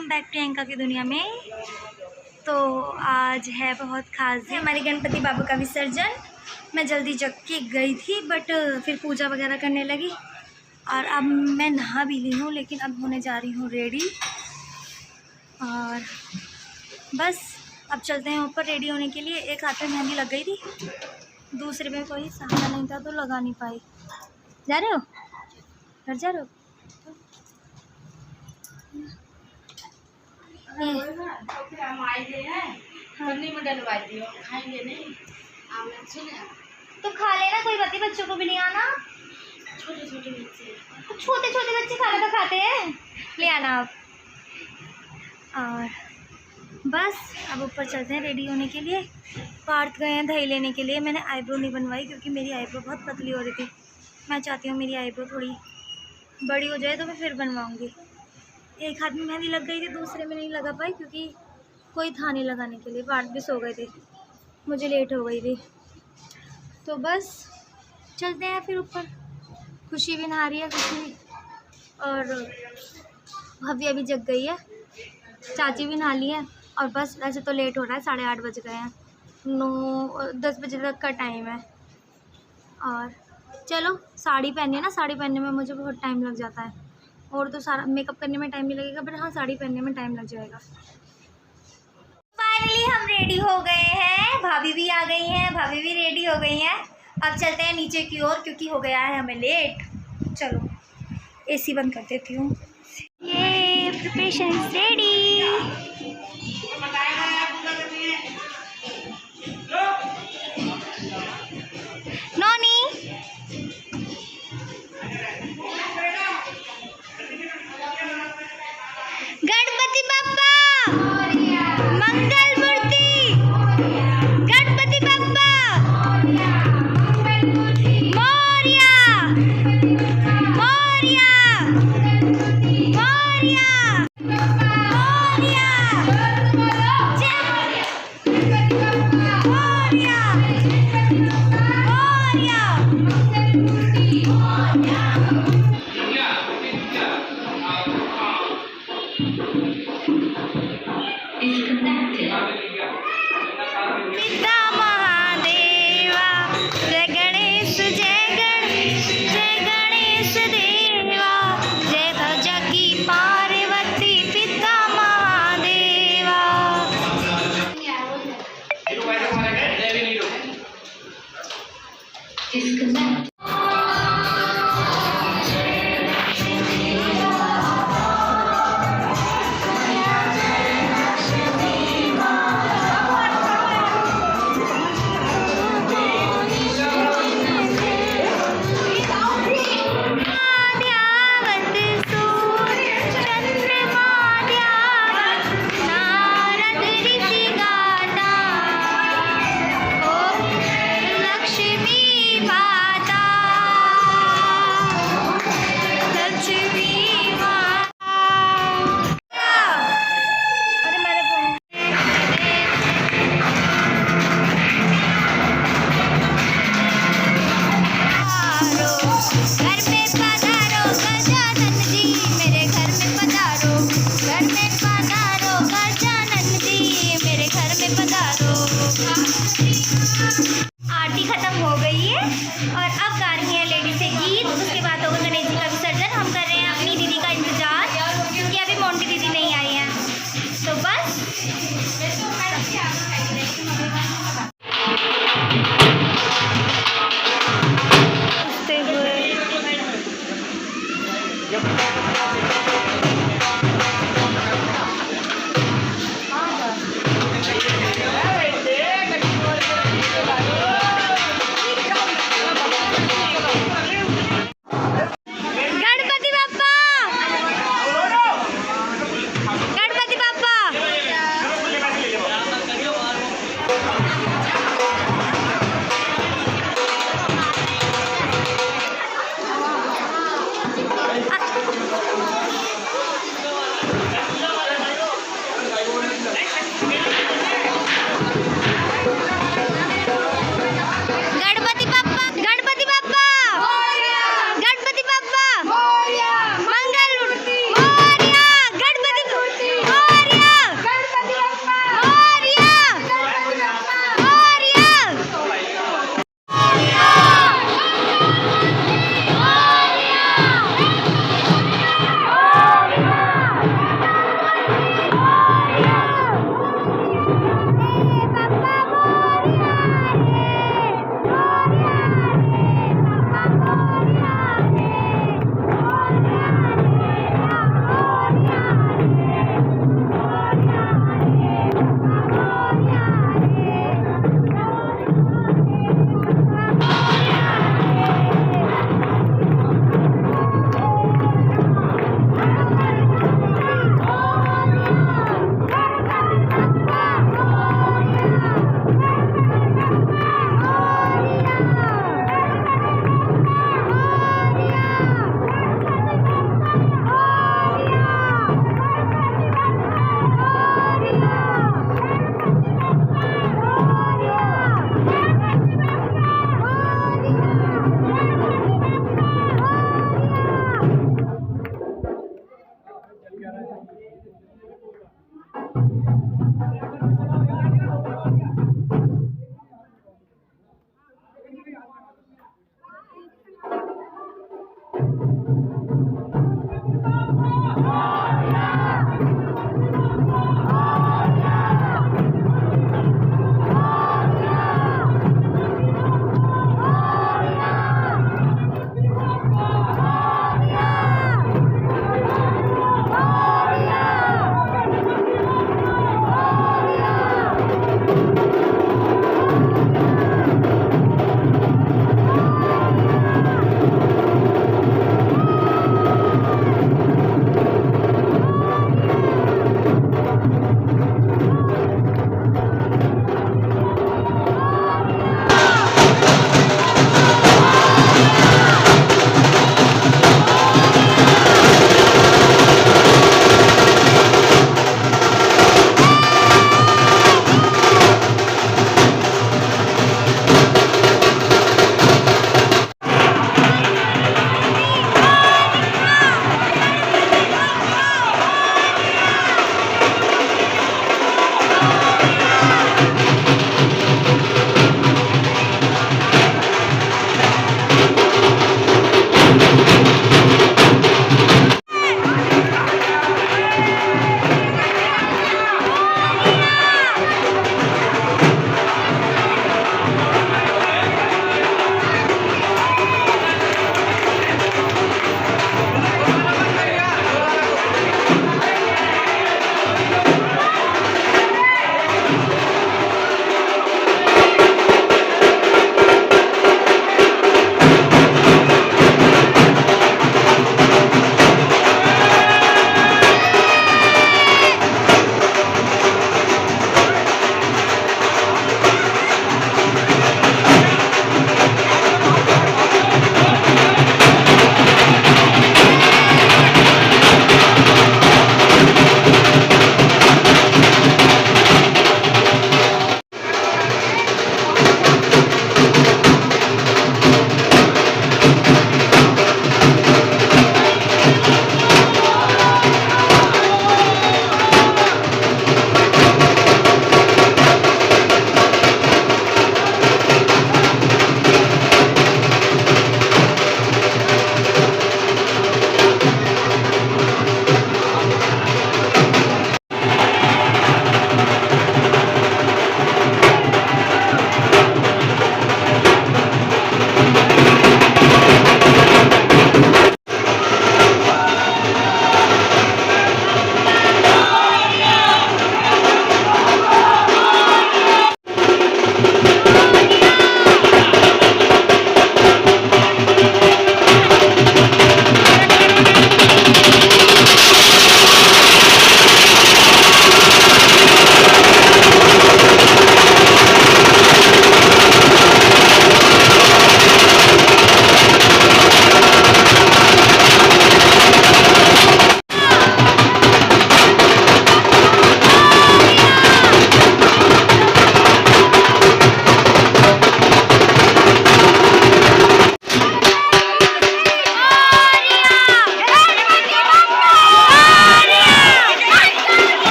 Welcome back Priyanka की दुनिया में। तो आज है बहुत खास दिन, हमारे गणपति बाबा का विसर्जन। मैं जल्दी जग के गई थी बट फिर पूजा वगैरह करने लगी और अब मैं नहा भी ली हूँ, लेकिन अब होने जा रही हूँ रेडी। और बस अब चलते हैं ऊपर रेडी होने के लिए। एक हाथ में मेहंदी लग गई थी, दूसरे में कोई सहारा नहीं था तो लगा नहीं पाई। जा रहे हो घर, जा रहे हो? तो खा लेना, कोई बात नहीं, बच्चों को भी नहीं आना। छोटे छोटे बच्चे खाना तो खाते हैं, ले आना आप। और बस अब ऊपर चलते हैं रेडी होने के लिए। पार्थ गए हैं दही लेने के लिए। मैंने आईब्रो नहीं बनवाई क्योंकि मेरी आईब्रो बहुत पतली हो रही थी। मैं चाहती हूँ मेरी आईब्रो थोड़ी बड़ी हो जाए तो मैं फिर बनवाऊँगी। एक हाथ में मेहंदी लग गई थी, दूसरे में नहीं लगा पाई क्योंकि कोई था नहीं लगाने के लिए। पार्थ भी सो गए थे, मुझे लेट हो गई थी। तो बस चलते हैं फिर ऊपर। खुशी भी नहा रही है, खुशी और भव्या भी जग गई है, चाची भी नहा ली है। और बस वैसे तो लेट हो रहा है, 8:30 बज गए हैं, 9-10 बजे तक का टाइम है। और चलो साड़ी पहनी है ना, साड़ी पहनने में मुझे बहुत टाइम लग जाता है, और तो सारा मेकअप करने में टाइम नहीं लगेगा, बट हाँ साड़ी पहनने में टाइम लग जाएगा। फाइनली हम रेडी हो गए हैं, भाभी भी आ गई हैं, भाभी भी रेडी हो गई हैं। अब चलते हैं नीचे की ओर क्योंकि हो गया है हमें लेट। चलो एसी बंद कर देती हूँ। ये प्रिपरेशन इज रेडी। नॉनी गणपति बप्पा मंगल मूर्ति, गणपति बप्पा मोरया मोरया मोरया मोरया पिता महादेवा जय गणेश देवा, जय ध्वजा की पार्वती पिता महादेवा।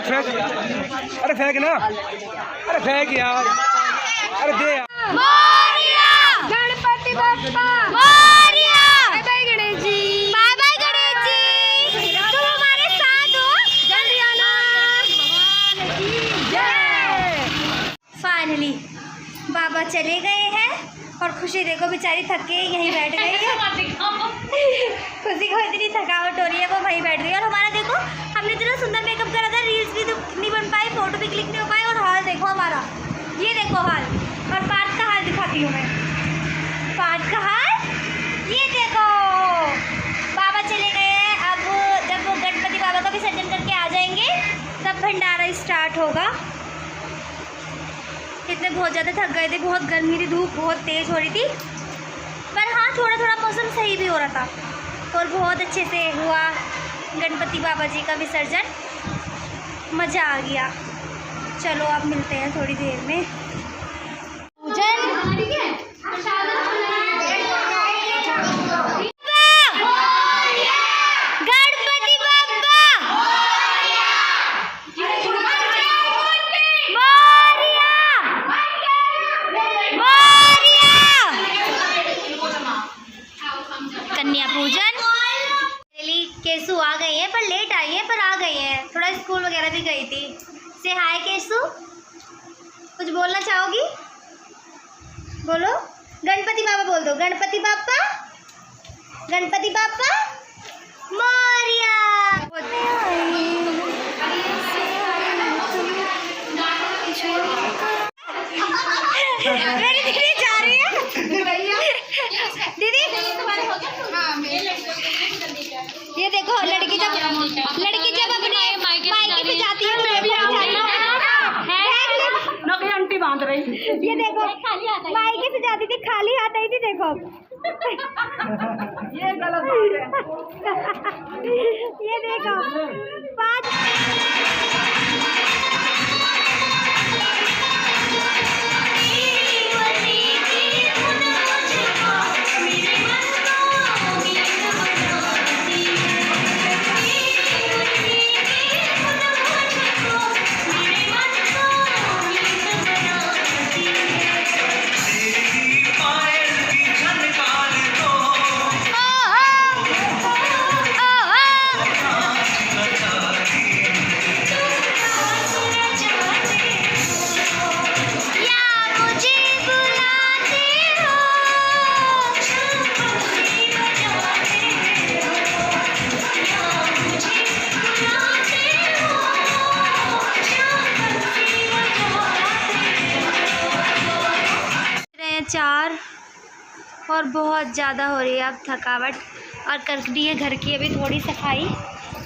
फेंक फेंक, अरे फेंक ना, अरे फेंक यार, अरे दे यार। Ganpati Bappa Morya. Bye bye Ganesh ji, bye bye Ganesh ji, तुम हमारे साथ हो, जल्दी आना। भगवान की जय। फाइनली बाबा चले गए हैं और खुशी देखो बेचारी थक के यहीं बैठ गई है। खुशी को इतनी थकावट हो रही है, वो वहीं बैठ गई। और हमारा देखो, हमने इतना सुंदर मेकअप करा था, रील्स भी तो नहीं बन पाई, फोटो भी क्लिक नहीं हो पाई। और हाल देखो हमारा, ये देखो हाल। और पार्थ का हाल दिखाती हूँ मैं, पार्थ का हाल ये देखो। बाबा चले गए हैं, अब जब वो गणपति बाबा का विसर्जन करके आ जाएंगे तब भंडारा स्टार्ट होगा। इतने बहुत ज़्यादा थक गए थे, बहुत गर्मी थी, धूप बहुत तेज़ हो रही थी, पर हाँ थोड़ा थोड़ा मौसम सही भी हो रहा था और बहुत अच्छे से हुआ गणपति बाबा जी का विसर्जन, मज़ा आ गया। चलो अब मिलते हैं थोड़ी देर में। पूजन गणपति बाबा कन्या पूजन। केसु आ गई है, पर लेट आई है, पर आ गई है, थोड़ा स्कूल वगैरह भी गई थी। से हाय केसु, कुछ बोलना चाहोगी? बोलो, गणपति बाबा बोल दो, गणपति बापा, गणपति बापा मोरया। मेरी दीदी जा रही है, दीदी ये देखो, लड़की जब अपने मायके से जाती है आंटी बांध रही, ये देखो मायके से जाती थी खाली हाथ आई थी, देखो ये गलत बात है। ये देखो 5 4 और बहुत ज़्यादा हो रही है अब थकावट, और करनी है घर की अभी थोड़ी सफाई,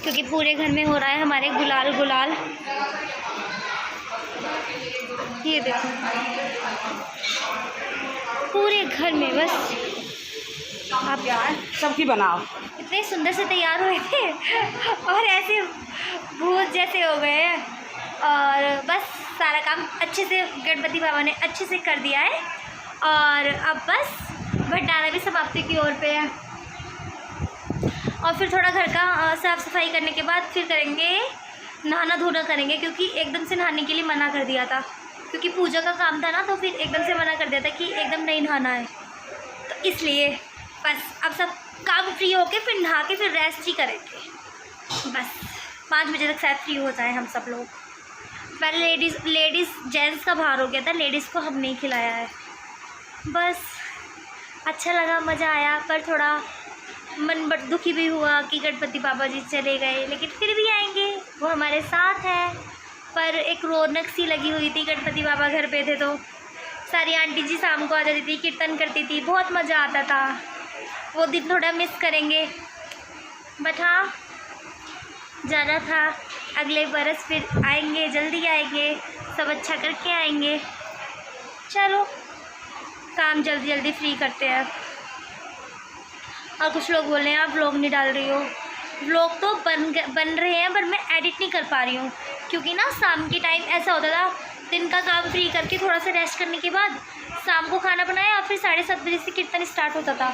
क्योंकि पूरे घर में हो रहा है हमारे गुलाल गुलाल। ये देखो पूरे घर में बस आप यार सबकी बनाओ। इतने सुंदर से तैयार हुए थे और ऐसे भूत जैसे हो गए हैं, और बस सारा काम अच्छे से गणपति बाबा ने अच्छे से कर दिया है, और अब बस भंडारा भी समाप्ति की ओर पे है। और फिर थोड़ा घर का साफ़ सफाई करने के बाद फिर करेंगे नहाना धोना करेंगे, क्योंकि एकदम से नहाने के लिए मना कर दिया था, क्योंकि पूजा का काम था ना, तो फिर एकदम से मना कर दिया था कि एकदम नहीं नहाना है, तो इसलिए बस अब सब काम फ्री होके फिर नहा के फिर रेस्ट ही करेंगे। बस 5 बजे तक शायद फ्री हो जाए हम सब लोग। पहले लेडीज़ जेंट्स का बाहर हो गया था, लेडीज़ को हम नहीं खिलाया है। बस अच्छा लगा, मज़ा आया, पर थोड़ा मन बट दुखी भी हुआ कि गणपति बाबा जी चले गए, लेकिन फिर भी आएंगे, वो हमारे साथ है। पर एक रौनक सी लगी हुई थी, गणपति बाबा घर पे थे तो सारी आंटी जी शाम को आ जाती थी, कीर्तन करती थी, बहुत मज़ा आता था। वो दिन थोड़ा मिस करेंगे, बट हाँ जाना था, अगले बरस फिर आएंगे, जल्दी आएंगे, सब अच्छा करके आएंगे। चलो काम जल्दी जल्दी फ्री करते हैं। और कुछ लोग बोल रहे हैं आप व्लॉग नहीं डाल रही हो, व्लॉग तो बन रहे हैं, पर मैं एडिट नहीं कर पा रही हूँ, क्योंकि ना शाम के टाइम ऐसा होता था, दिन का काम फ्री करके थोड़ा सा रेस्ट करने के बाद शाम को खाना बनाया, और फिर 7:30 बजे से कीर्तन स्टार्ट होता था,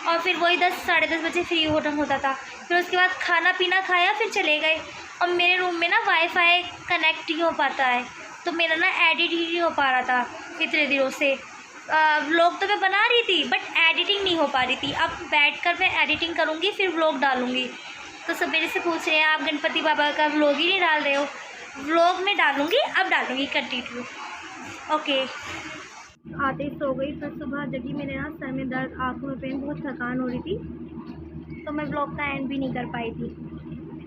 और फिर वही 10 साढ़े 10 बजे फ्री होता था। फिर उसके बाद खाना पीना खाया, फिर चले गए। और मेरे रूम में ना वाईफाई कनेक्ट नहीं हो पाता है, तो मेरा ना एडिट ही नहीं हो पा रहा था इतने दिनों से। व्लॉग तो मैं बना रही थी बट एडिटिंग नहीं हो पा रही थी। अब बैठकर मैं एडिटिंग करूँगी फिर व्लॉग डालूँगी। तो सब मेरे से पूछ रहे हैं आप गणपति बाबा का व्लॉग ही नहीं डाल रहे हो। व्लॉग में डालूँगी, अब डालूँगी कंटिन्यू। ओके, आते ही सो गई। फिर सुबह जगी, मेरे ना सर में दर्द, आँखों में पेन, बहुत थकान हो रही थी, तो मैं व्लॉग का एंड भी नहीं कर पाई थी।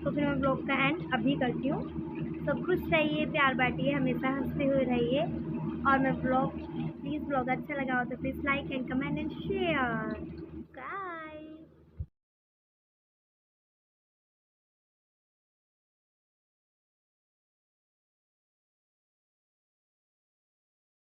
तो फिर मैं व्लॉग का एंड अभी करती हूँ। सब खुश रहिए, प्यार बांटिए, हमेशा हंसते हुए रहिए। और मैं व्लॉग, प्लीज़ व्लॉग अच्छा लगा हो तो please like and comment and share.